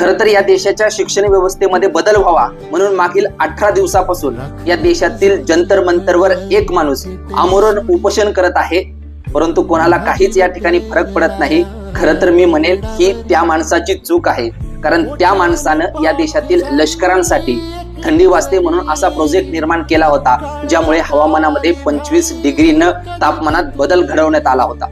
खरं तर या देशाच्या शिक्षण व्यवस्थेमध्ये बदल व्हावा म्हणून मागील 18 दिवसापासून या देशातील जंतर मंतरवर एक माणूस आमरण उपोषण करत आहे, परंतु कोणाला काहीच या ठिकाणी फरक पडत नाही। खरं तर मी म्हणेल ही त्या माणसाची चूक आहे, कारण त्या माणसानं या देशातील लष्करांसाठी थंडी वाजते म्हणून असा प्रोजेक्ट निर्माण केला होता, ज्यामुळे हवामानामध्ये 25 डिग्रीनं तापमानात बदल घडवण्यात आला होता।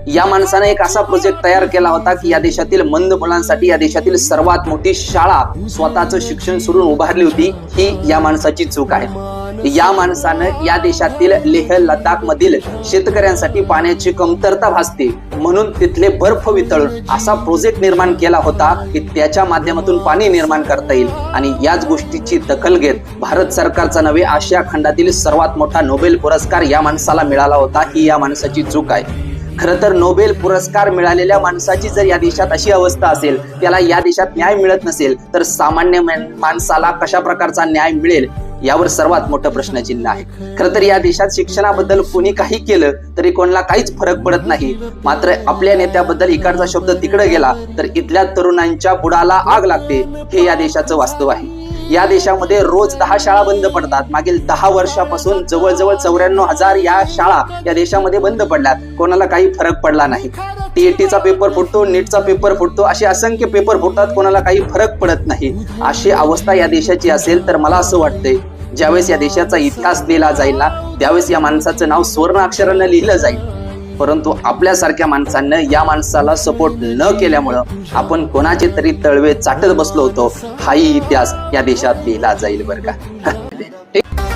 या माणसाने एक असा प्रोजेक्ट तयार केला होता की या देशातील मंद मुलांसाठी या देशातील सर्वात मोठी शाळा स्वतःचं शिक्षण सुरू उभारली होती। ही या माणसाची चूक आहे। या माणसानं या देशातील लेह लडाख मधील शेतकऱ्यांसाठी पाण्याची कमतरता भासते म्हणून तिथले बर्फ वितळून असा प्रोजेक्ट निर्माण केला होता की त्याच्या माध्यमातून पाणी निर्माण करता येईल, आणि याच गोष्टीची दखल घेत भारत सरकारचा नव्हे आशिया खंडातील सर्वात मोठा नोबेल पुरस्कार या माणसाला मिळाला होता। ही या माणसाची चूक आहे। खरं तर नोबेल पुरस्कार मिळालेल्या माणसाची जर या देशात अशी अवस्था असेल, त्याला या देशात न्याय मिळत नसेल, तर सामान्य माणसाला कशा प्रकारचा न्याय मिळेल यावर सर्वात मोठं प्रश्नचिन्ह आहे। खरं तर या देशात शिक्षणाबद्दल कोणी काही केलं तरी कोणाला काहीच फरक पडत नाही, मात्र आपल्या नेत्याबद्दल इकडचा शब्द तिकडे गेला तर इथल्या तरुणांच्या बुडाला आग लागते। हे या देशाचं वास्तव आहे। या देशामध्ये रोज 10 शाळा बंद पडतात। मागील 10 वर्षापासून जवळजवळ 94,000 या शाळा या देशामध्ये बंद पडल्यात, कोणाला काही फरक पडला नाही। टीएटीचा पेपर फुटतो, नीटचा पेपर फुटतो, असे असंख्य पेपर फुटतात, कोणाला काही फरक पडत नाही। अशी अवस्था या देशाची असेल तर मला असं वाटतंय ज्यावेळेस या देशाचा इतिहास लिहिला जाईल ना, त्यावेळेस या माणसाचं नाव स्वर्ण अक्षरानं लिहिलं जाईल। परंतु आपल्यासारख्या माणसांना या माणसाला सपोर्ट न केल्यामुळं आपण कोणाचे तरी तळवे चाटत बसलो होतो। हाही इतिहास या देशात लिहिला जाईल बरं का।